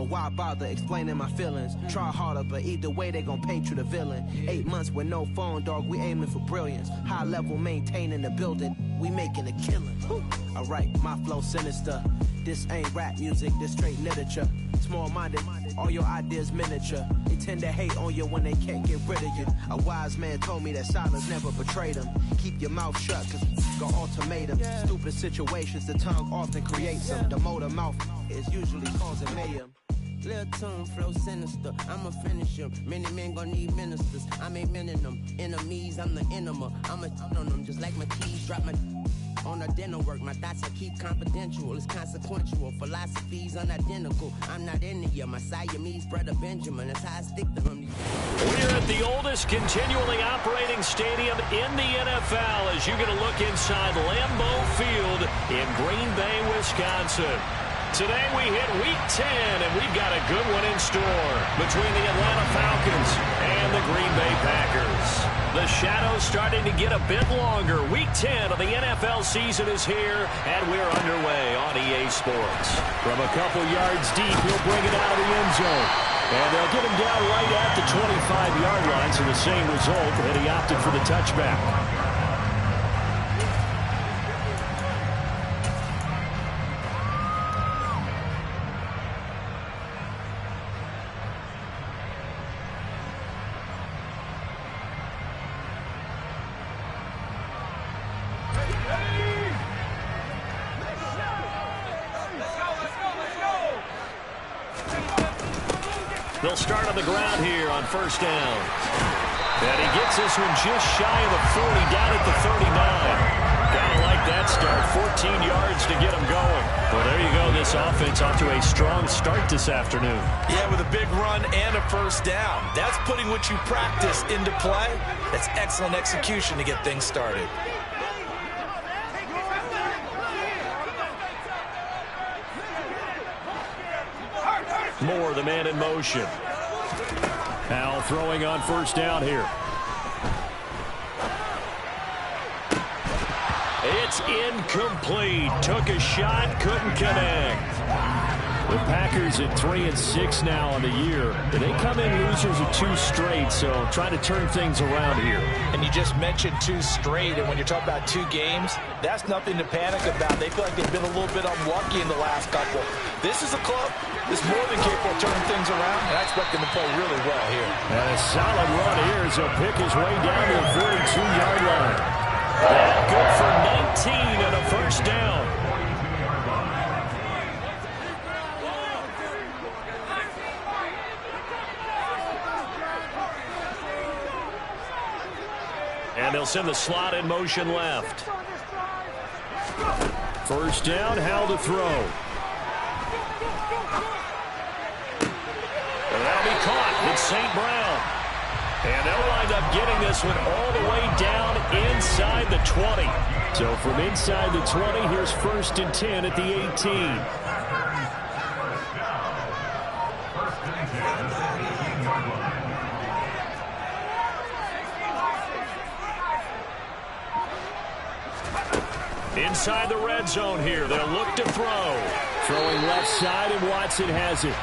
why bother explaining my feelings? Try harder, but either way they gon' paint you the villain. 8 months with no phone, dog, we aiming for brilliance. High level maintaining the building, we making a killing. Alright, my flow sinister. This ain't rap music, this straight literature. Small-minded, all your ideas miniature. They tend to hate on you when they can't get rid of you. A wise man told me that silence never betrayed him. Keep your mouth shut, cause got ultimatum. Stupid situations, the tongue often creates them. The motor mouth is usually causing mayhem. Little tune, flow sinister, I'ma finish him. Many men gon' need ministers, I'm aiming them. Enemies, I'm the enema. I'ma on them just like my keys, drop my on a dinner work. My thoughts I keep confidential, it's consequential. Philosophies unidentical, I'm not in it yet. My Siamese brother Benjamin, that's how I stick to him. We're at the oldest continually operating stadium in the NFL as you get a look inside Lambeau Field in Green Bay, Wisconsin. Today we hit Week 10, and we've got a good one in store between the Atlanta Falcons and the Green Bay Packers. The shadow's starting to get a bit longer. Week 10 of the NFL season is here, and we're underway on EA Sports. From a couple yards deep, he'll bring it out of the end zone. And they'll get him down right at the 25-yard line, so the same result, and he opted for the touchback. They'll start on the ground here on first down. And he gets this one just shy of the 40, down at the 39. Gotta like that start. 14 yards to get him going. Well, there you go. This offense off to a strong start this afternoon. Yeah, with a big run and a first down. That's putting what you practice into play. That's excellent execution to get things started. Moore, the man in motion. Now throwing on first down here. It's incomplete. Took a shot, couldn't connect. The Packers at 3-6 now on the year. They come in losers of 2 straight, so trying to turn things around here. And you just mentioned 2 straight, and when you're talking about 2 games, that's nothing to panic about. They feel like they've been a little bit unlucky in the last couple. This is a club that's more than capable of turning things around, and I expect them to play really well here. And a solid run here as he'll pick his way down to the 42-yard line. That good for 19 and a first down. And they'll send the slot in motion left. First down, Howell to throw. And that'll be caught. It's St. Brown. And they'll wind up getting this one all the way down inside the 20. So from inside the 20, here's first and 10 at the 18. Inside the red zone here. They'll look to throw. Throwing left side, and Watson has it.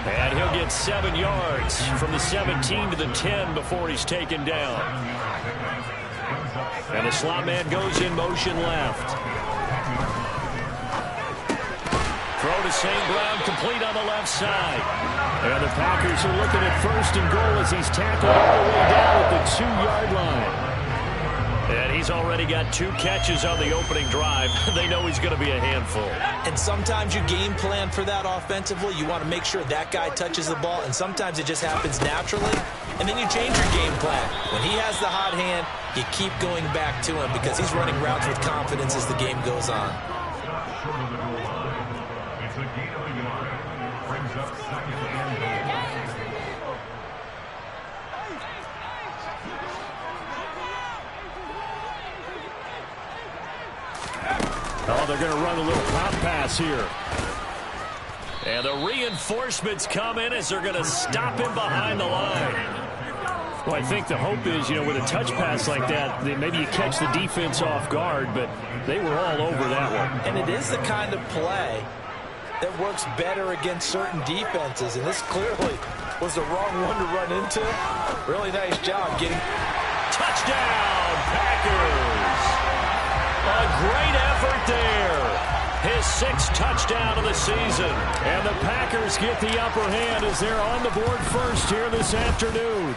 And he'll get 7 yards from the 17 to the 10 before he's taken down. And the slot man goes in motion left. Throw to St. Brown, complete on the left side. And the Packers are looking at first and goal as he's tackled all the way down at the 2-yard line. And he's already got 2 catches on the opening drive. They know he's going to be a handful. And sometimes you game plan for that offensively. You want to make sure that guy touches the ball, and sometimes it just happens naturally. And then you change your game plan. When he has the hot hand, you keep going back to him because he's running routes with confidence as the game goes on. Oh, they're going to run a little pop pass here. And the reinforcements come in as they're going to stop him behind the line. Well, I think the hope is, with a touch pass like that, maybe you catch the defense off guard, but they were all over that one. And it is the kind of play that works better against certain defenses, and this clearly was the wrong one to run into. Really nice job getting... Touchdown, Packers! A great effort there. His 6th touchdown of the season. And the Packers get the upper hand as they're on the board first here this afternoon.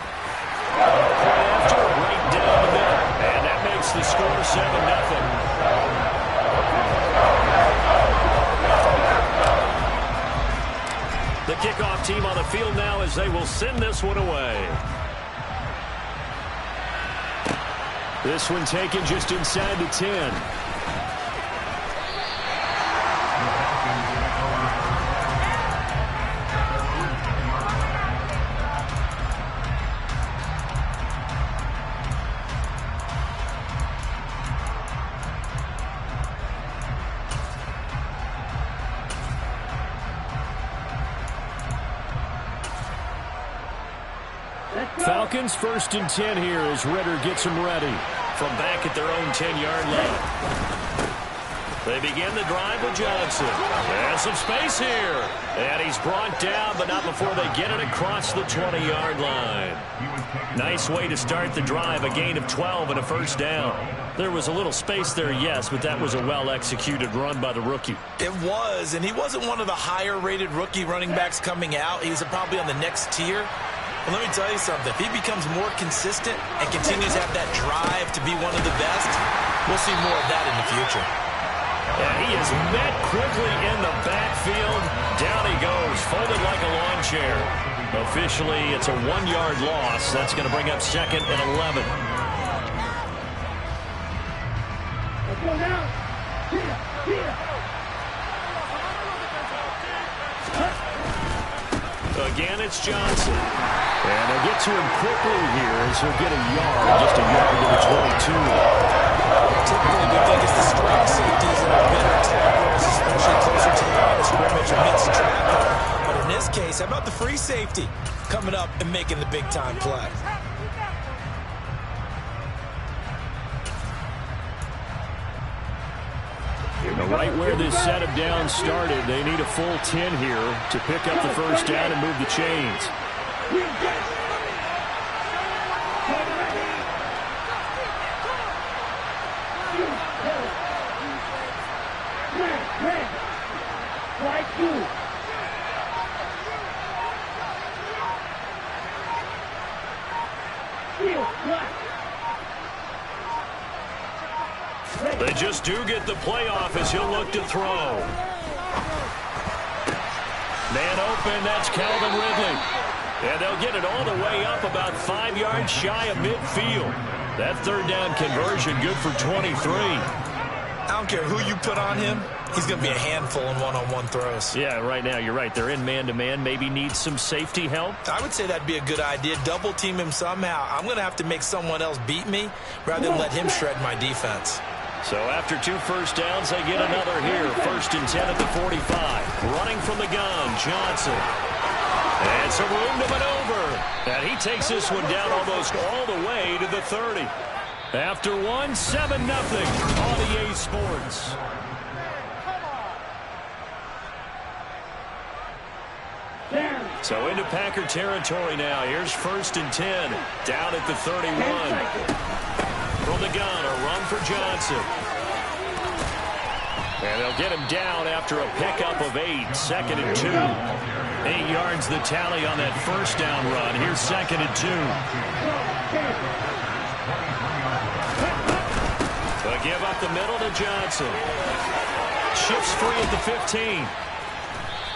After right down the middle. And that makes the score 7-0. The kickoff team on the field now as they will send this one away. This one taken just inside the 10. Falcons 1st and 10 here as Ritter gets them ready from back at their own 10-yard line. They begin the drive with Johnson. And some space here. And he's brought down, but not before they get it across the 20-yard line. Nice way to start the drive, a gain of 12 and a first down. There was a little space there, yes, but that was a well-executed run by the rookie. It was, and he wasn't one of the higher-rated rookie running backs coming out. He's probably on the next tier. Well, let me tell you something. If he becomes more consistent and continues to have that drive to be one of the best, we'll see more of that in the future. And he is met quickly in the backfield. Down he goes, folded like a lawn chair. Officially, it's a 1-yard loss. That's going to bring up 2nd and 11. Let's go now. Again, it's Johnson. And they'll get to him quickly here as he'll get a yard, just a yard to the 22. Typically, we think it's the strong safeties that are better tacklers, especially closer to the line of scrimmage amidst traffic. But in this case, how about the free safety coming up and making the big-time play? Right where this set of downs started, they need a full 10 here to pick up the first down and move the chains. They just do get the playoff as he'll look to throw. Man open, that's Calvin Ridley. And they'll get it all the way up about 5 yards shy of midfield. That third down conversion good for 23. I don't care who you put on him. He's going to be a handful in one-on-one throws. Yeah, right now you're right. They're in man-to-man. Maybe needs some safety help. I would say that'd be a good idea. Double team him somehow. I'm going to have to make someone else beat me rather than let him shred my defense. So after 2 first downs, they get another here. 1st and 10 at the 45. Running from the gun, Johnson. And some room to maneuver. And he takes this one down almost all the way to the 30. After 1, 7-0 on EA Sports. So into Packer territory now. Here's 1st and 10. Down at the 31. From the gun, a run for Johnson. And they'll get him down after a pickup of 8. 2nd and 2. 8 yards the tally on that first down run. Here's 2nd and 2. But give up the middle to Johnson. Shifts free at the 15.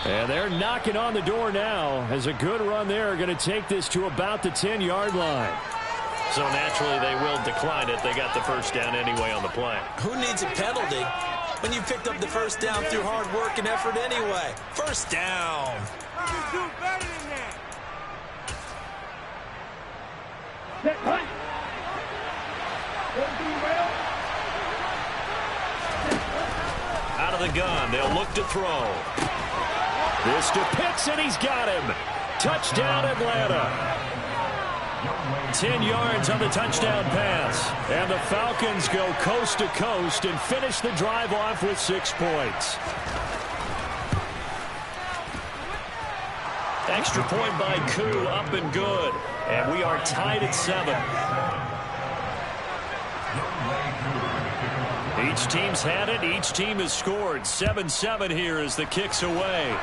And they're knocking on the door now as a good run there. Going to take this to about the 10-yard line. So naturally they will decline it. They got the first down anyway on the play. Who needs a penalty when you picked up the first down through hard work and effort anyway? First down. You can do better than that. Out of the gun, they'll look to throw. This to Pitts, and he's got him. Touchdown, Atlanta. 10 yards on the touchdown pass. And the Falcons go coast to coast and finish the drive off with 6 points. Extra point by Gotw, up and good. And we are tied at 7. Each team's had it. Each team has scored. 7-7 here as the kick's away.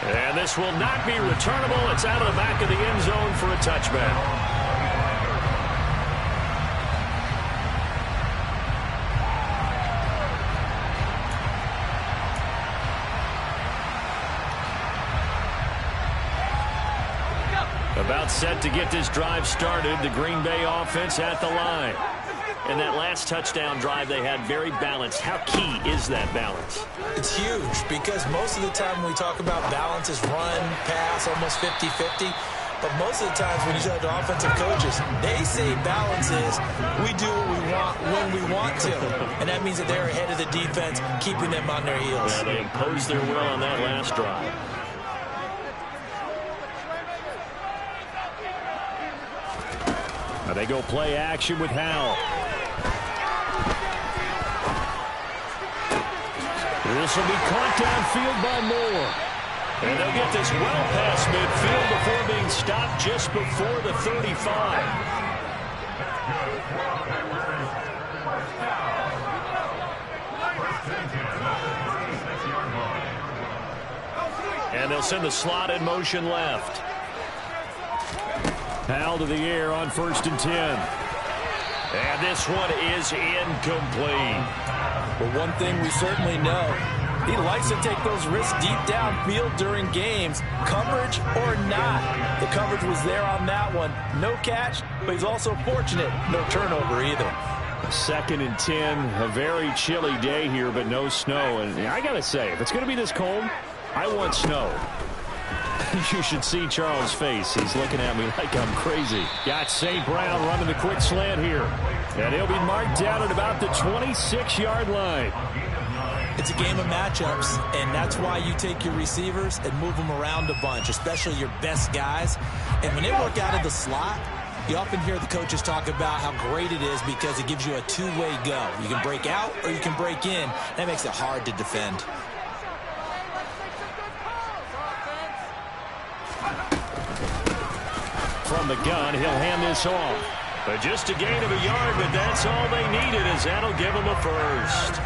And this will not be returnable. It's out of the back of the end zone for a touchback. About set to get this drive started. The Green Bay offense at the line. And that last touchdown drive they had very balanced. How key is that balance? It's huge because most of the time when we talk about balance is run, pass, almost 50-50. But most of the times when you talk to offensive coaches, they say balance is we do what we want when we want to. And that means that they're ahead of the defense, keeping them on their heels. Yeah, they imposed their will on that last drive. Now they go play action with Howell. This will be caught downfield by Moore. And they'll get this well past midfield before being stopped just before the 35. And they'll send the slot in motion left. Howell to the air on 1st and 10. And this one is incomplete. But one thing we certainly know, he likes to take those risks deep downfield during games, coverage or not. The coverage was there on that one. No catch, but he's also fortunate. No turnover either. 2nd and 10, a very chilly day here, but no snow. And I got to say, if it's going to be this cold, I want snow. You should see Charles' face. He's looking at me like I'm crazy. Got St. Brown running the quick slant here. And he'll be marked down at about the 26-yard line. It's a game of matchups, and that's why you take your receivers and move them around a bunch, especially your best guys. And when they work out of the slot, you often hear the coaches talk about how great it is because it gives you a two-way go. You can break out or you can break in. That makes it hard to defend. From the gun, he'll hand this off. But just a gain of a yard, but that's all they needed, as that'll give them a first.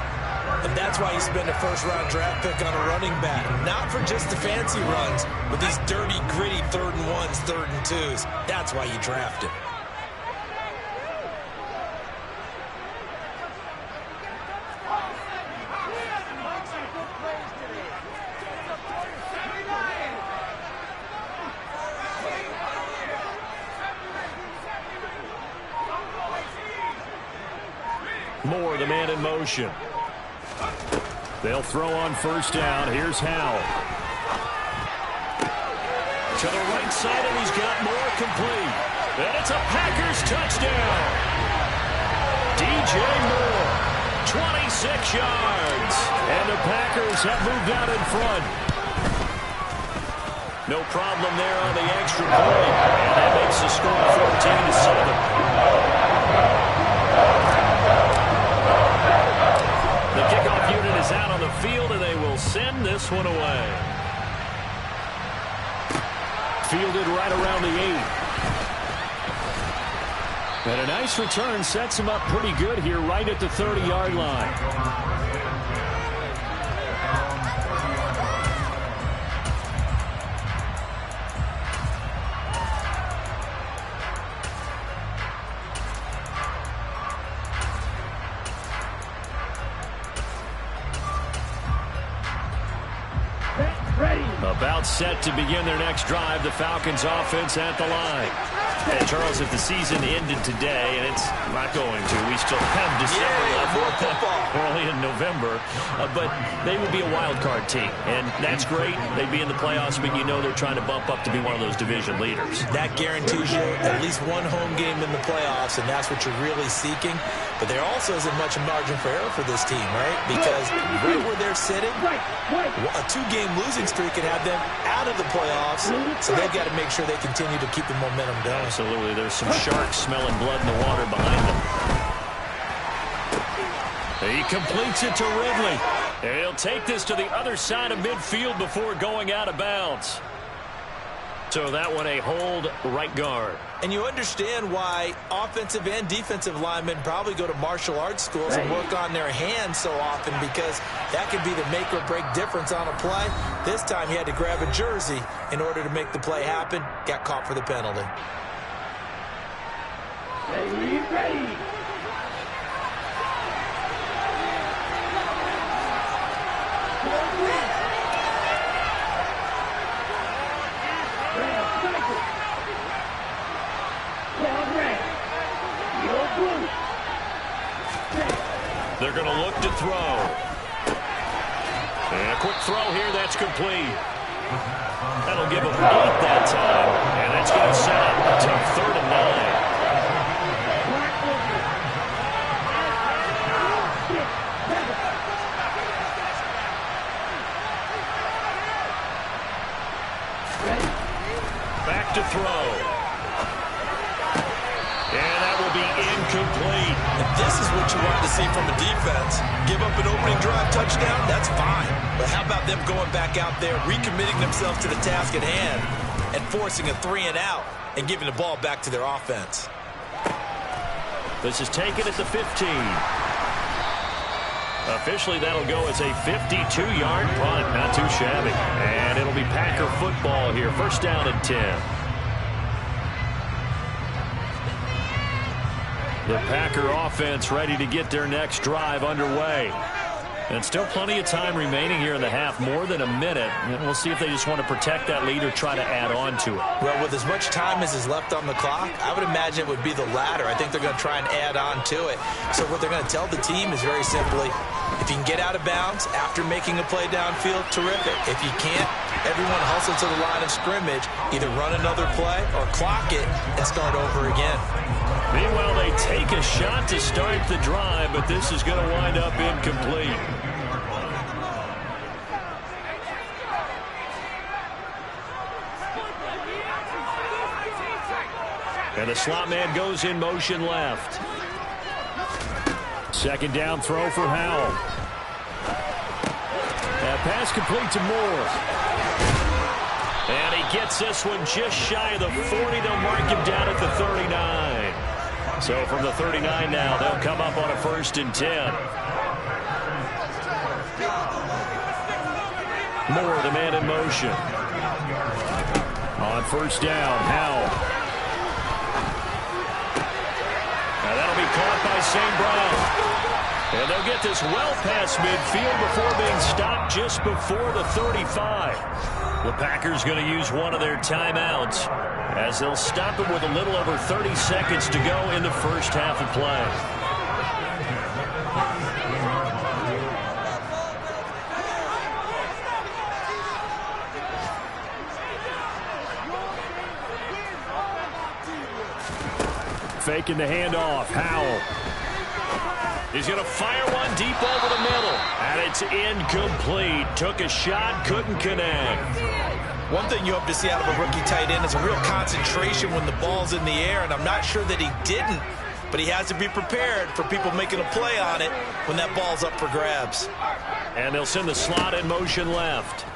And that's why you spend a first-round draft pick on a running back. Not for just the fancy runs, but these dirty, gritty 3rd and 1s, 3rd and 2s. That's why you draft him. Moore, the man in motion. They'll throw on 1st down. Here's Howell. To the right side, and he's got Moore complete. And it's a Packers touchdown. DJ Moore, 26 yards. And the Packers have moved out in front. No problem there on the extra point. And that makes the score 14-7. The kickoff unit is out on the field, and they will send this one away. Fielded right around the 8. And a nice return sets him up pretty good here right at the 30-yard line. About set to begin their next drive. The Falcons offense at the line. And Charles, if the season ended today, and it's not going to, we still have December left. We're only in November, but they would be a wild card team, and that's great. They'd be in the playoffs, but you know they're trying to bump up to be one of those division leaders. That guarantees you at least one home game in the playoffs, and that's what you're really seeking. But there also isn't much margin for error for this team, right? Because right where they're sitting, a 2-game losing streak could have them out of the playoffs, so they've got to make sure they continue to keep the momentum going. Absolutely. There's some sharks smelling blood in the water behind them. He completes it to Ridley. And he'll take this to the other side of midfield before going out of bounds. So that one a hold right guard. And you understand why offensive and defensive linemen probably go to martial arts schools and work on their hands so often, because that can be the make or break difference on a play. This time he had to grab a jersey in order to make the play happen. Got caught for the penalty. Ready. They're going to look to throw. And a quick throw here, that's complete. That'll give them 8 that time, and that's going to set up to 3rd and 9. Back to throw. And that will be incomplete. If this is what you wanted to see from a defense, give up an opening drive touchdown, that's fine. But how about them going back out there, recommitting themselves to the task at hand, and forcing a 3-and-out and giving the ball back to their offense? This is taken at the 15. Officially, that'll go as a 52-yard punt. Not too shabby. And it'll be Packer football here. 1st down and 10. The Packer offense ready to get their next drive underway. And still plenty of time remaining here in the half, more than a minute. And we'll see if they just want to protect that lead or try to add on to it. Well, with as much time as is left on the clock, I would imagine it would be the latter. I think they're going to try and add on to it. So what they're going to tell the team is very simply, if you can get out of bounds after making a play downfield, terrific. If you can't, everyone hustle to the line of scrimmage, either run another play or clock it and start over again. Meanwhile, they take a shot to start the drive, but this is going to wind up incomplete. And the slot man goes in motion left. 2nd down throw for Howell. That pass complete to Moore. And he gets this one just shy of the 40. They'll mark him down at the 39. So from the 39 now, they'll come up on a 1st and 10. Moore, the man in motion. On 1st down, Howell. Now that'll be caught by St. Brown. And they'll get this well past midfield before being stopped just before the 35. The Packers going to use one of their timeouts as they'll stop it with a little over 30 seconds to go in the 1st half of play. Faking the handoff. Howell. He's going to fire one deep over the middle. And it's incomplete. Took a shot, couldn't connect. One thing you hope to see out of a rookie tight end is a real concentration when the ball's in the air, and I'm not sure that he didn't, but he has to be prepared for people making a play on it when that ball's up for grabs. And they'll send the slot in motion left.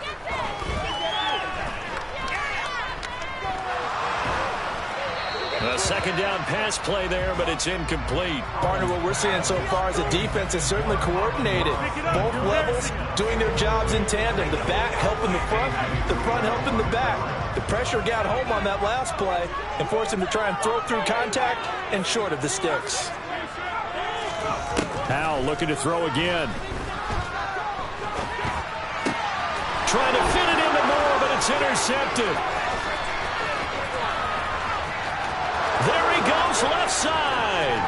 A 2nd down pass play there, but it's incomplete. Partner, what we're seeing so far is the defense is certainly coordinated. Both levels doing their jobs in tandem. The back helping the front helping the back. The pressure got home on that last play and forced him to try and throw through contact and short of the sticks. Howell looking to throw again. Trying to fit it into Moore, but it's intercepted. There he goes, left side.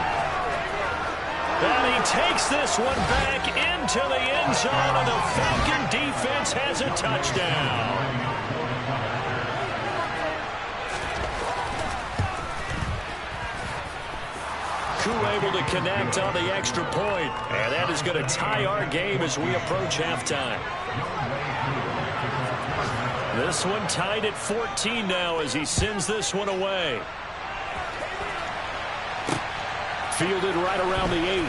And he takes this one back into the end zone, and the Falcon defense has a touchdown. Gotw able to connect on the extra point, and that is going to tie our game as we approach halftime. This one tied at 14 now as he sends this one away. Fielded right around the 8.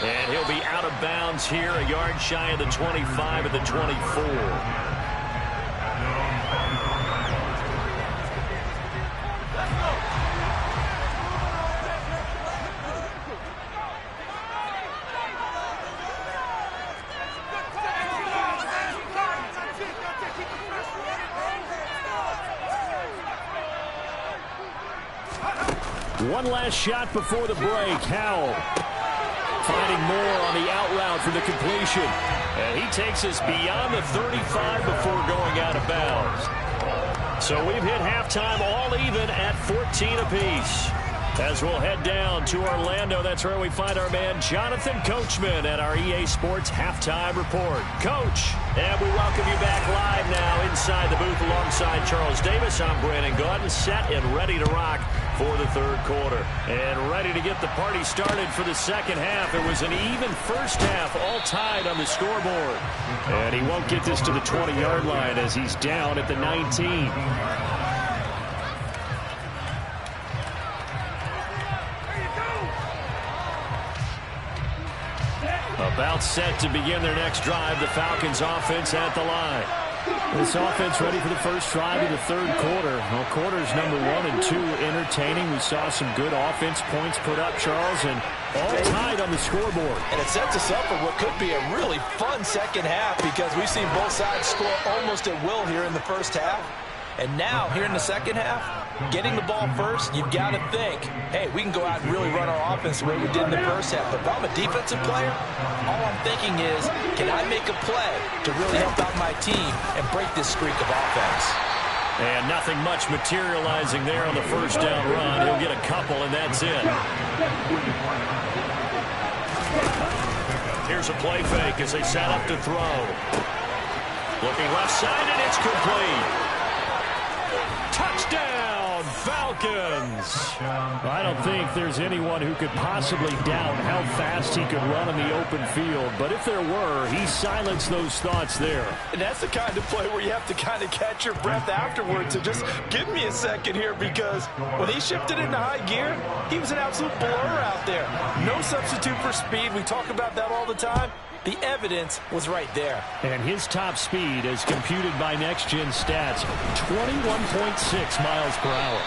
And he'll be out of bounds here, a yard shy of the 25 at the 24. One last shot before the break. Howell finding more on the out route for the completion. And he takes us beyond the 35 before going out of bounds. So we've hit halftime all even at 14 apiece. As we'll head down to Orlando, that's where we find our man Jonathan Coachman at our EA Sports Halftime Report. Coach, and we welcome you back live now inside the booth alongside Charles Davis. I'm Brandon Gotw, set and ready to rock for the third quarter. And ready to get the party started for the second half. It was an even first half, all tied on the scoreboard. And he won't get this to the 20-yard line as he's down at the 19. About set to begin their next drive. The Falcons offense at the line. This offense ready for the first drive of the third quarter. Well, quarters number 1 and 2 entertaining. We saw some good offense points put up, Charles, and all tied on the scoreboard. And it sets us up for what could be a really fun second half because we've seen both sides score almost at will here in the first half. And now, here in the second half, getting the ball first, you've got to think, hey, we can go out and really run our offense the way we did in the first half. But if I'm a defensive player, all I'm thinking is, can I make a play to really help out my team and break this streak of offense? And nothing much materializing there on the first down run. He'll get a couple, and that's it. Here's a play fake as they set up to throw. Looking left side, and it's complete. Touchdown, Falcons! I don't think there's anyone who could possibly doubt how fast he could run in the open field. But if there were, he silenced those thoughts there. And that's the kind of play where you have to kind of catch your breath afterwards and just give me a second here because when he shifted into high gear, he was an absolute blur out there. No substitute for speed. We talk about that all the time. The evidence was right there. And his top speed, as computed by Next Gen Stats, 21.6 miles per hour.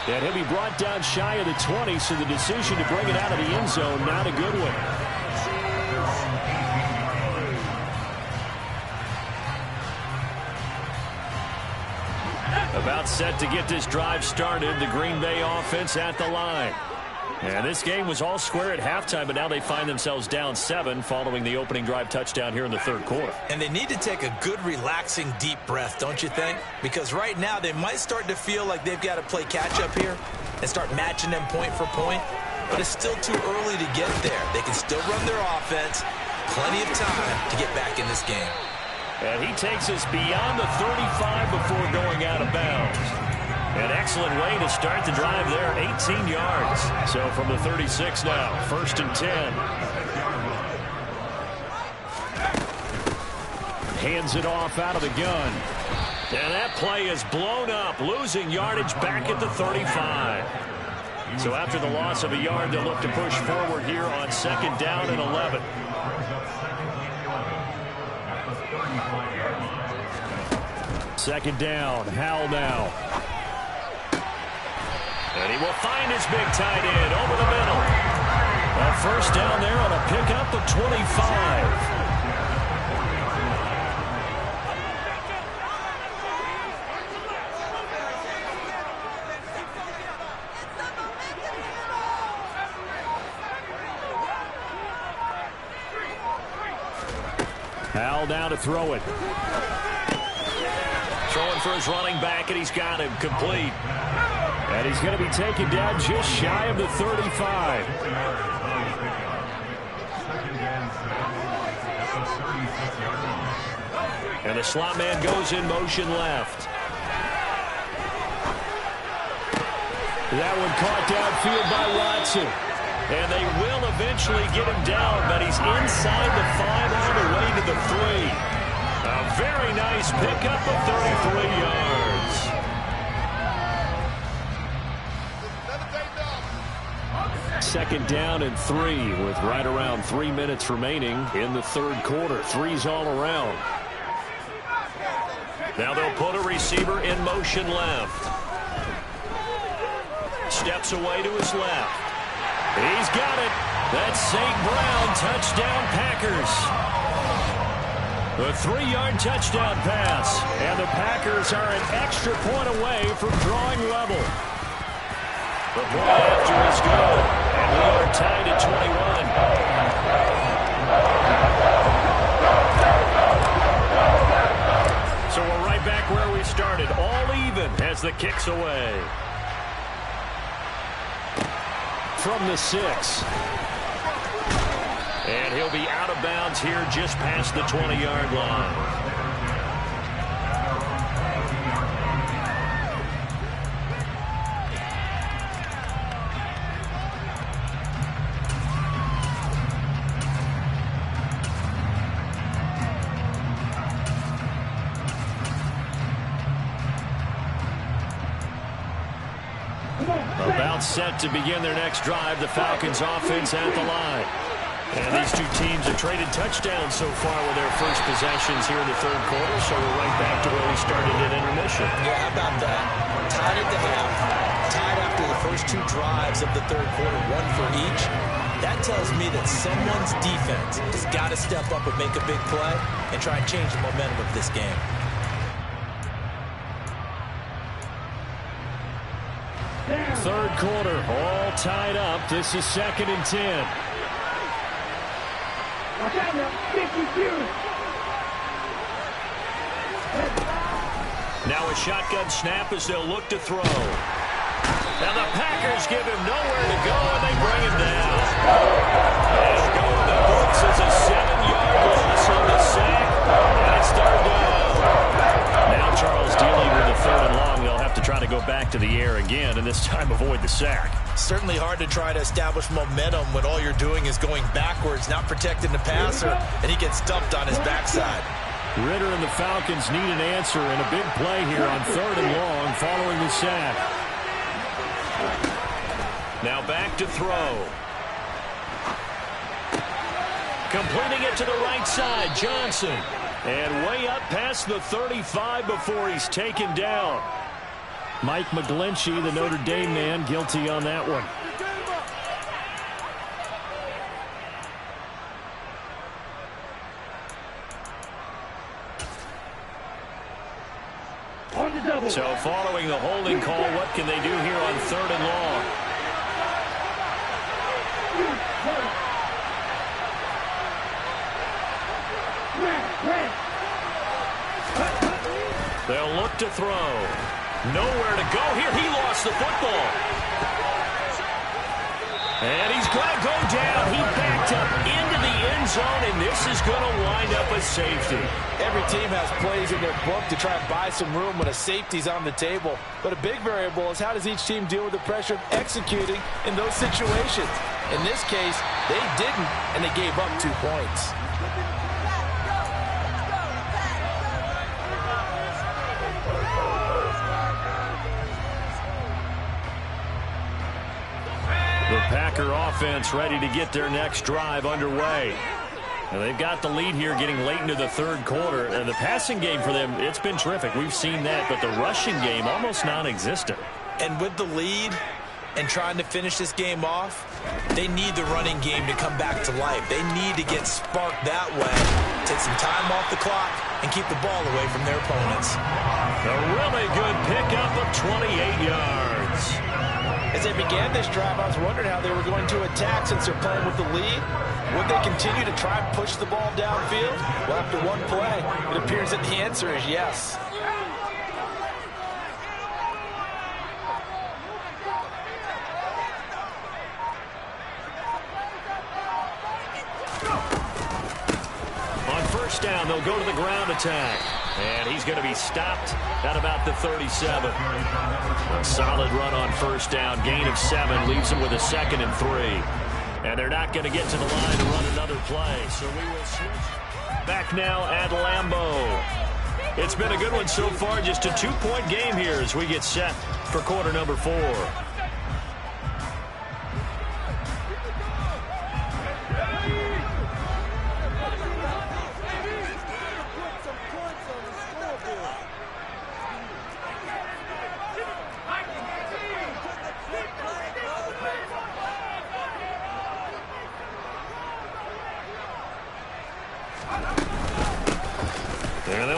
And he'll be brought down shy of the 20, so the decision to bring it out of the end zone, not a good one. About set to get this drive started, the Green Bay offense at the line. And this game was all square at halftime, but now they find themselves down 7 following the opening drive touchdown here in the third quarter. And they need to take a good, relaxing, deep breath, don't you think? Because right now they might start to feel like they've got to play catch-up here and start matching them point for point. But it's still too early to get there. They can still run their offense. Plenty of time to get back in this game. And he takes us beyond the 35 before going out of bounds. An excellent way to start the drive there, 18 yards. So from the 36 now, 1st and 10. Hands it off out of the gun. And that play is blown up, losing yardage back at the 35. So after the loss of a yard, they'll look to push forward here on 2nd down and 11. Second down, Howell now. And he will find his big tight end over the middle. A first down there on a pickup of 25. Howell down to throw it. Throwing for his running back, and he's got him complete. And he's going to be taken down just shy of the 35. And the slot man goes in motion left. That one caught downfield by Watson. And they will eventually get him down, but he's inside the 5 on the way to the 3. A very nice pickup of 33 yards. 2nd down and 3 with right around 3 minutes remaining in the third quarter. Threes all around. Now they'll put a receiver in motion left. Steps away to his left. He's got it. That's St. Brown. Touchdown Packers. A 3-yard touchdown pass. And the Packers are an extra point away from drawing level. The point after is good. And we are tied at 21. So we're right back where we started. All even as the kick's away. From the 6. And he'll be out of bounds here just past the 20-yard line. About set to begin their next drive. The Falcons offense at the line. And these two teams have traded touchdowns so far with their first possessions here in the third quarter. So we're right back to where we started at intermission. Yeah, how about that? Tied at the half. Tied after the first 2 drives of the third quarter. 1 for each. That tells me that someone's defense has got to step up and make a big play and try and change the momentum of this game. Third quarter, all tied up. This is 2nd and 10. Now a shotgun snap as they'll look to throw. Now the Packers give him nowhere to go, and they bring him down. And go in the books as a 7-yard loss on the sack, and it's 3rd down. Now Charles dealing with a 3rd and long. They'll have to try to go back to the air again, and this time avoid the sack. Certainly hard to try to establish momentum when all you're doing is going backwards, not protecting the passer, and he gets dumped on his backside. Ritter and the Falcons need an answer and a big play here on 3rd and long following the sack. Now back to throw. Completing it to the right side, Johnson. And way up past the 35 before he's taken down. Mike McGlinchey, the Notre Dame man, guilty on that one. So following the holding call, what can they do here on 3rd and long? They'll look to throw. Nowhere to go here. He lost the football. And he's going to go down. He backed up into the end zone, and this is going to wind up a safety. Every team has plays in their book to try and buy some room when a safety's on the table. But a big variable is how does each team deal with the pressure of executing in those situations. In this case, they didn't, and they gave up 2 points. The Packer offense ready to get their next drive underway. And they've got the lead here getting late into the third quarter. And the passing game for them, it's been terrific. We've seen that, but the rushing game almost non-existent. And with the lead and trying to finish this game off, they need the running game to come back to life. They need to get sparked that way, take some time off the clock, and keep the ball away from their opponents. A really good pickup of 28 yards. As they began this drive, I was wondering how they were going to attack since they're playing with the lead. Would they continue to try and push the ball downfield? Well, after one play, it appears that the answer is yes. On first down, they'll go to the ground attack. And he's going to be stopped at about the 37. A solid run on first down. Gain of 7 leaves him with a 2nd and 3. And they're not going to get to the line to run another play. So we will switch back now at Lambeau. It's been a good one so far. Just a 2-point game here as we get set for quarter number 4.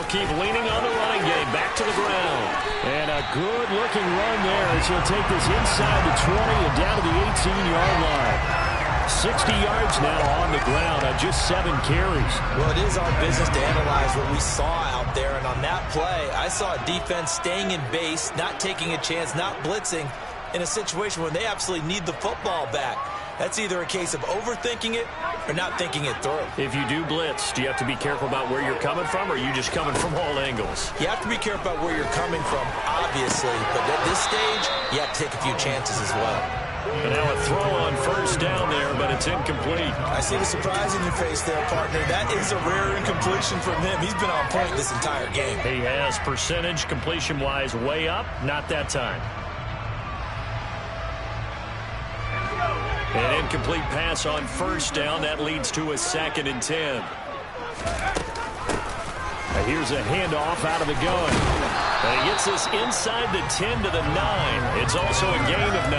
keep leaning on the running game. Back to the ground. And a good-looking run there as he'll take this inside the 20 and down to the 18-yard line. 60 yards now on the ground on just 7 carries. Well, it is our business to analyze what we saw out there. And on that play, I saw a defense staying in base, not taking a chance, not blitzing in a situation where they absolutely need the football back. That's either a case of overthinking it or not thinking it through. If you do blitz, do you have to be careful about where you're coming from, or are you just coming from all angles? You have to be careful about where you're coming from, obviously. But at this stage, you have to take a few chances as well. And now a throw on first down there, but it's incomplete. I see the surprise in your face there, partner. That is a rare incompletion from him. He's been on point this entire game. He has percentage completion-wise way up, not that time. An incomplete pass on first down. That leads to a 2nd and 10. Here's a handoff out of the gun. And he gets this inside the 10 to the 9. It's also a gain of 9.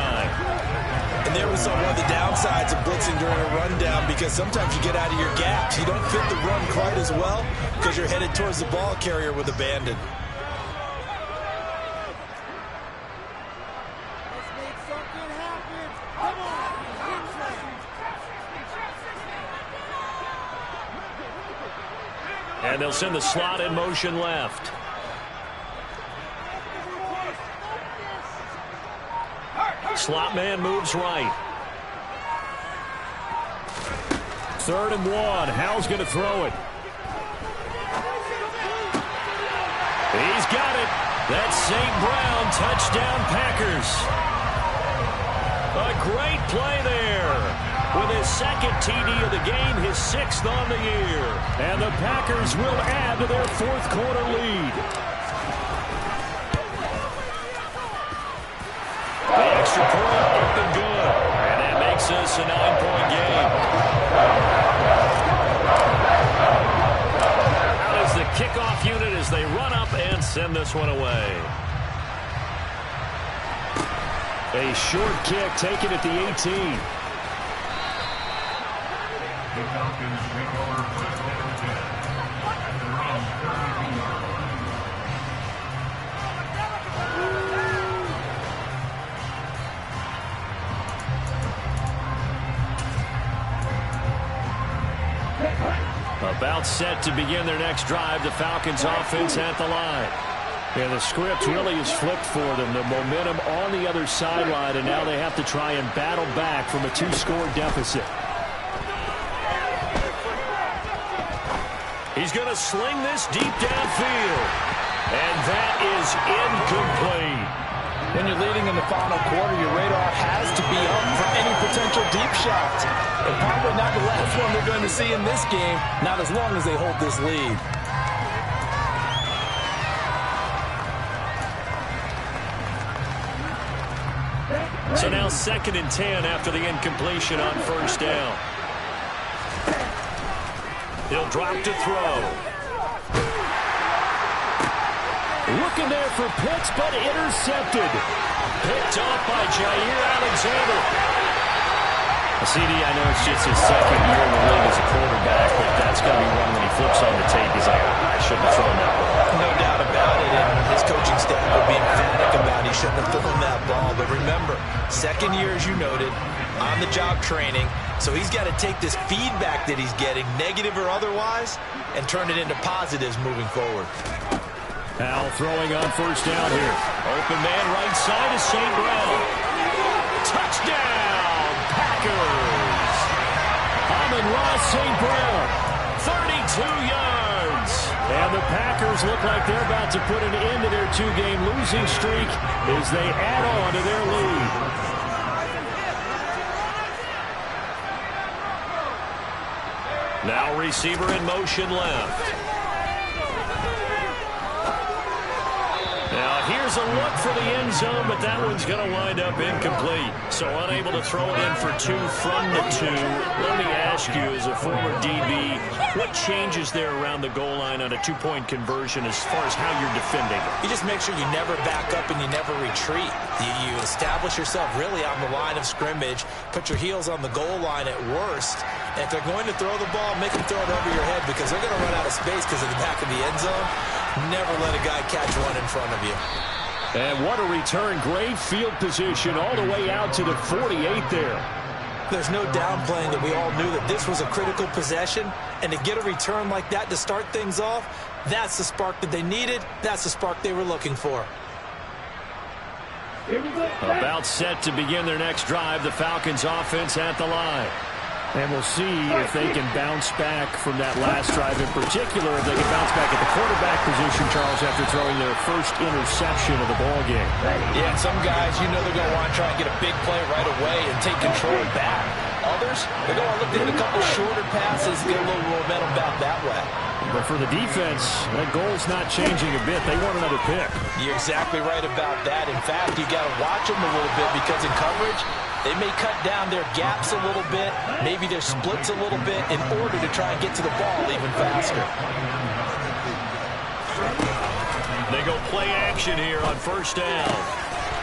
And there we saw one of the downsides of blitzing during a rundown, because sometimes you get out of your gaps. You don't fit the run quite as well because you're headed towards the ball carrier with abandon. And they'll send the slot in motion left. Slot man moves right. 3rd and 1. Howell's going to throw it. He's got it. That's St. Brown. Touchdown, Packers. A great play there. With his 2nd TD of the game, his 6th on the year. And the Packers will add to their 4th quarter lead. The extra point up and good. And that makes this a 9-point game. Out is the kickoff unit as they run up and send this one away. A short kick taken at the 18. About set to begin their next drive. The Falcons offense at the line. Yeah, the script really is flipped for them. The momentum on the other sideline, and now they have to try and battle back from a 2-score deficit. He's going to sling this deep downfield. And that is incomplete. When you're leading in the final quarter, your radar has to be up for any potential deep shot. And probably not the last one they're going to see in this game, not as long as they hold this lead. So now 2nd and 10 after the incompletion on first down. He'll drop to throw. Looking there for Pitts, but intercepted. Picked off by Jair Alexander. CD, I know it's just his 2nd year in the league as a quarterback, but that's going to be one when he flips on the tape. He's like, I shouldn't have thrown that ball. No doubt about it, and his coaching staff will be emphatic about he shouldn't have thrown that ball. But remember, 2nd year, as you noted, on-the-job training, so he's got to take this feedback that he's getting, negative or otherwise, and turn it into positives moving forward. Howell throwing on first down here. Open man right side is St. Brown. Touchdown, Packers. Amon-Ra St. Brown. 32 yards. And the Packers look like they're about to put an end to their 2-game losing streak as they add on to their lead. Now receiver in motion left. Now here's a look for the end zone, but that one's going to wind up incomplete. So unable to throw it in for 2 from the 2. Let me ask you, as a former DB, what changes there around the goal line on a 2-point conversion as far as how you're defending? You just make sure you never back up and you never retreat. You establish yourself really on the line of scrimmage, put your heels on the goal line at worst. And if they're going to throw the ball, make them throw it over your head, because they're going to run out of space because of the back of the end zone. Never let a guy catch one in front of you. And what a return. Great field position all the way out to the 48 there. There's no downplaying that we all knew that this was a critical possession, and to get a return like that to start things off, that's the spark that they needed. That's the spark they were looking for. About set to begin their next drive, the Falcons offense at the line. And we'll see if they can bounce back from that last drive, in particular if they can bounce back at the quarterback position, Charles, after throwing their first interception of the ball game. Yeah, some guys, you know they're going to want to try and get a big play right away and take control back. Others, they're going to look to hit a couple shorter passes, get a little momentum back that way. But for the defense, that goal's not changing a bit. They want another pick. You're exactly right about that. In fact, you got to watch them a little bit because in coverage, they may cut down their gaps a little bit, maybe their splits a little bit in order to try and get to the ball even faster. They go play action here on first down.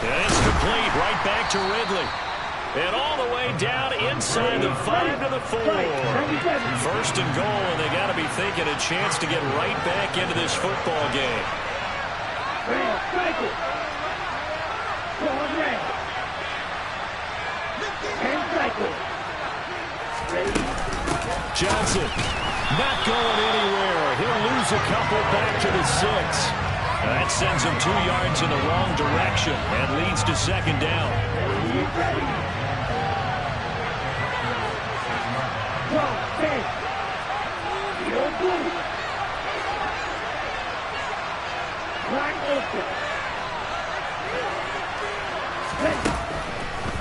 And it's complete right back to Ridley. And all the way down inside the 5 to the 4. First and goal, and they got to be thinking a chance to get right back into this football game. Johnson not going anywhere. He'll lose a couple back to the 6. That sends him 2 yards in the wrong direction and leads to second down.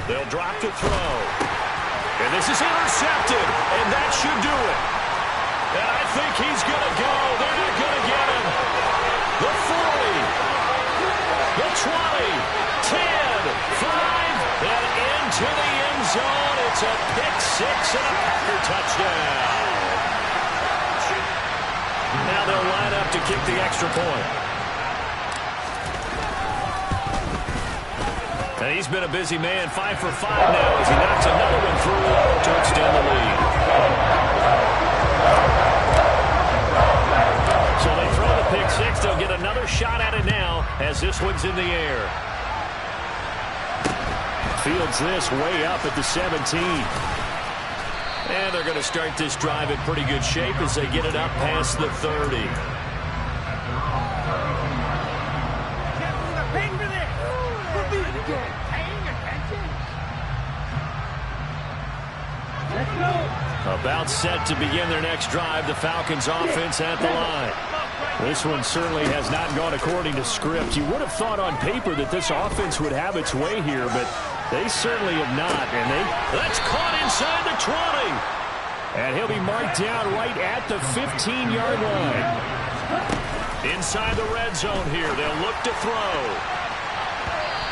They'll drop to throw. And this is intercepted, and that should do it. And I think he's going to go. They're not going to get him. The 40, the 20, 10, 5, and into the end zone. It's a pick 6 and a Packer touchdown. Now they'll line up to kick the extra point. And he's been a busy man, 5 for 5 now as he knocks another one through to extend the lead. So they throw the pick 6. They'll get another shot at it now as this one's in the air. Fields this way up at the 17. And they're going to start this drive in pretty good shape as they get it up past the 30. About set to begin their next drive, the Falcons offense at the line. This one certainly has not gone according to script. You would have thought on paper that this offense would have its way here, but they certainly have not. And that's caught inside the 20. And he'll be marked down right at the 15-yard line. Inside the red zone here, they'll look to throw.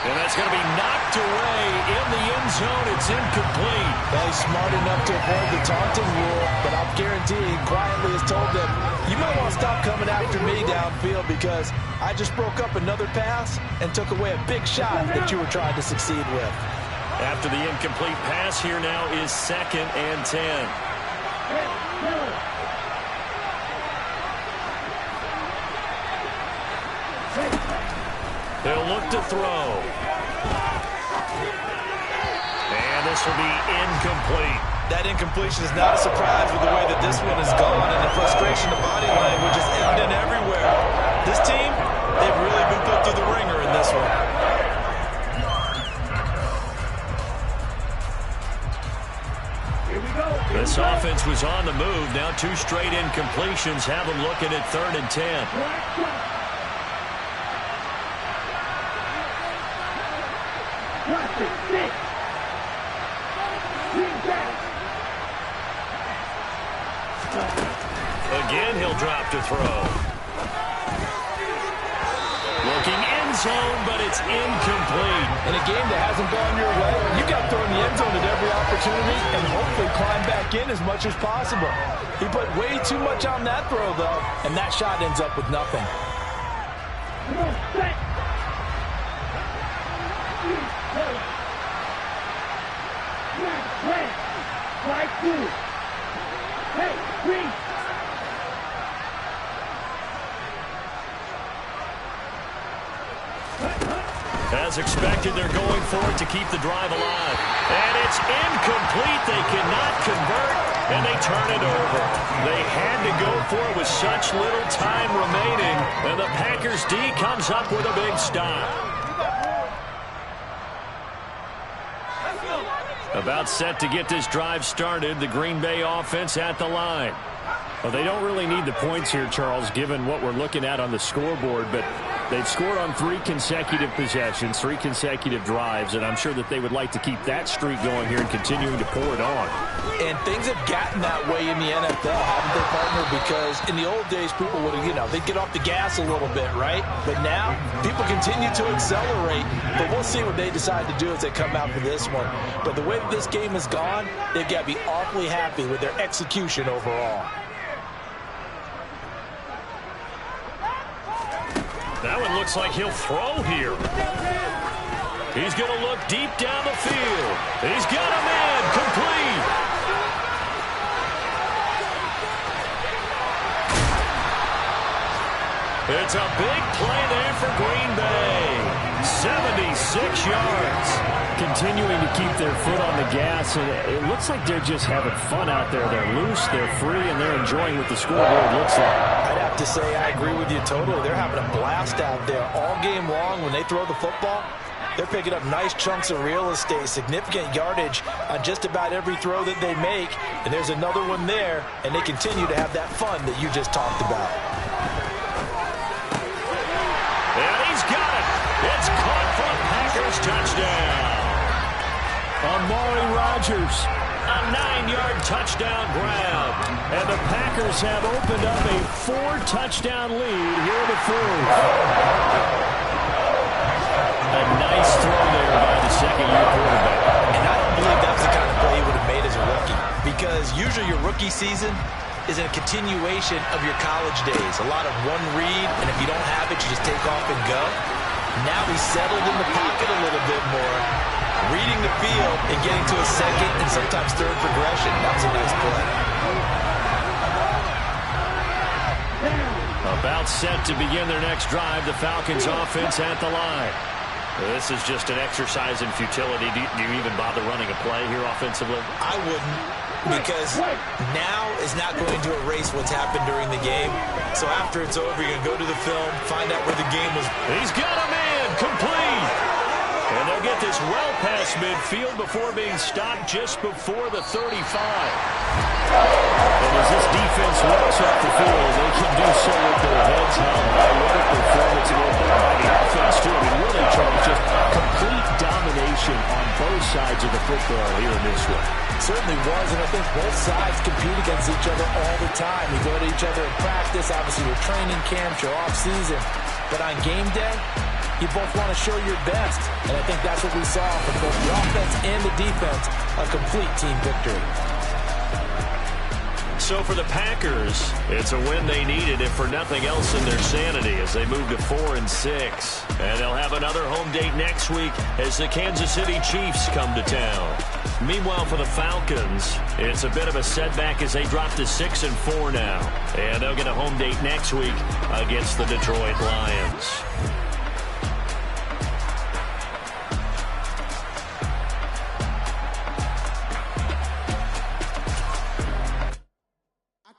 And that's going to be knocked away in the end zone. It's incomplete. Well, he's smart enough to avoid the taunting rule, but I'll guarantee he quietly has told them, you might want to stop coming after me downfield because I just broke up another pass and took away a big shot that you were trying to succeed with. After the incomplete pass, here now is 2nd and 10. They'll look to throw. And this will be incomplete. That incompletion is not a surprise with the way that this one has gone, and the frustration of body language is evident everywhere. This team, they've really been put through the ringer in this one. This offense was on the move. Now 2 straight incompletions have them looking at 3rd and 10. Again, he'll drop to throw. Looking end zone, but it's incomplete. In a game that hasn't gone your way, you got to throw in the end zone at every opportunity and hopefully climb back in as much as possible. He put way too much on that throw, though, and that shot ends up with nothing. As expected, they're going for it to keep the drive alive. And it's incomplete. They cannot convert, and they turn it over. They had to go for it with such little time remaining, and the Packers D comes up with a big stop. About set to get this drive started, the Green Bay offense at the line. Well, they don't really need the points here, Charles, given what we're looking at on the scoreboard, but they've scored on 3 consecutive possessions, 3 consecutive drives, and I'm sure that they would like to keep that streak going here and continuing to pour it on. And things have gotten that way in the NFL, haven't they, partner? Because in the old days, people would have, they'd get off the gas a little bit, right? But now, people continue to accelerate, but we'll see what they decide to do as they come out for this one. But the way that this game has gone, they've got to be awfully happy with their execution overall. That one looks like he'll throw here. He's going to look deep down the field. He's got a man complete. It's a big play there for Green Bay. 76 yards. Continuing to keep their foot on the gas, and it looks like they're just having fun out there. They're loose, they're free, and they're enjoying what the scoreboard looks like. I'd have to say I agree with you totally. They're having a blast out there all game long. When they throw the football, they're picking up nice chunks of real estate, significant yardage on just about every throw that they make. And there's another one there, and they continue to have that fun that you just talked about. And he's got it. It's caught for a Packers touchdown. Amari Rodgers. A 9-yard touchdown grab. And the Packers have opened up a 4-touchdown lead here in the fourth. A nice throw there by the second-year quarterback. And I don't believe that was the kind of play he would have made as a rookie. Because usually your rookie season is a continuation of your college days. A lot of one read, and if you don't have it, you just take off and go. Now he's settled in the pocket a little bit more, reading the field and getting to a second and sometimes third progression. That was a nice play. About set to begin their next drive, the Falcons offense at the line. This is just an exercise in futility. Do you even bother running a play here offensively? I wouldn't, because now is not going to erase what's happened during the game. So after it's over, you're going to go to the film, find out where the game was. He's got a man complete. And they'll get this well past midfield before being stopped just before the 35. And as this defense walks off the field, they can do so with their heads held high. What a performance by the offense, too. I mean, really, Charles, just complete domination on both sides of the football here in this one. Certainly was, and I think both sides compete against each other all the time. You go to each other in practice, obviously your training camps, your off-season. But on game day, you both want to show your best. And I think that's what we saw from both the offense and the defense, a complete team victory. So for the Packers, it's a win they needed, if for nothing else in their sanity, as they move to 4-6. And they'll have another home date next week as the Kansas City Chiefs come to town. Meanwhile, for the Falcons, it's a bit of a setback as they drop to 6-4 now. And they'll get a home date next week against the Detroit Lions.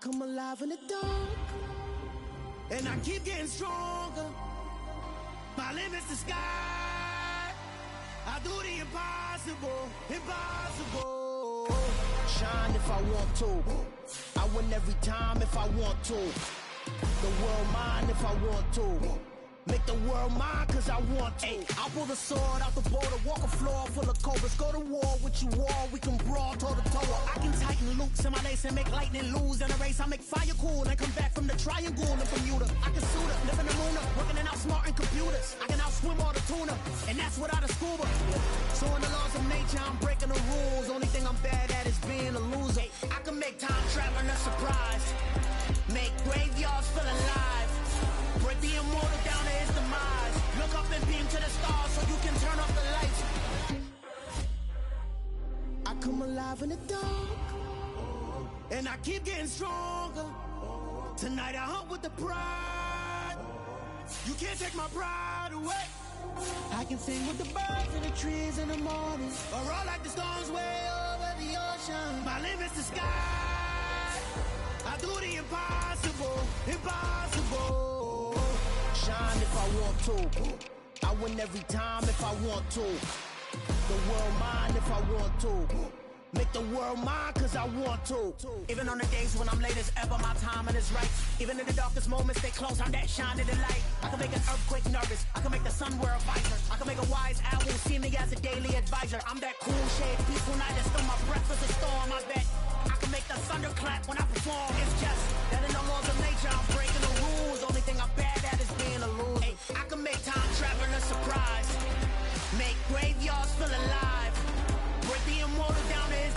Come alive in the dark, and I keep getting stronger. My limit's the sky. I do the impossible, impossible. Shine if I want to. I win every time if I want to. The world mine if I want to. Make the world mine cause I want to. I'll pull the sword out the border, walk a floor full of cobras. Go to war with you all, we can brawl toe to toe. I can tighten loops in my lace and make lightning lose in a race. I make fire cool and come back from the triangle in Bermuda. I can suit up, live in the moon up, working and outsmarting computers. I can outswim all the tuna, and that's without a scuba. So in the laws of nature, I'm breaking the rules. Only thing I'm bad at is being a loser. I can make time traveling a surprise, make graveyards feel alive. Break the immortal down to his demise. Look up and beam to the stars so you can turn off the lights. I come alive in the dark, and I keep getting stronger. Tonight I hunt with the pride. You can't take my pride away. I can sing with the birds and the trees in the morning, or roll like the storms way over the ocean. My limit's the sky. I do the impossible, impossible. shine if I want to. I win every time if I want to. The world mine if I want to. Make the world mine cause I want to. Even on the days when I'm late as ever, my timing is right. Even in the darkest moments, stay close, I'm that shining the light. I can make an earthquake nervous, I can make the sun wear a visor. I can make a wise owl see me as a daily advisor. I'm that cool shade, peaceful night, that's still my breath is a storm. I bet I can make the thunder clap when I perform. It's just that in the laws of nature, I'm breaking the rules. Only thing I'm bad at is being a loser. Hey, I can make time travel a surprise. Make graveyards feel alive. Break the immortal down to his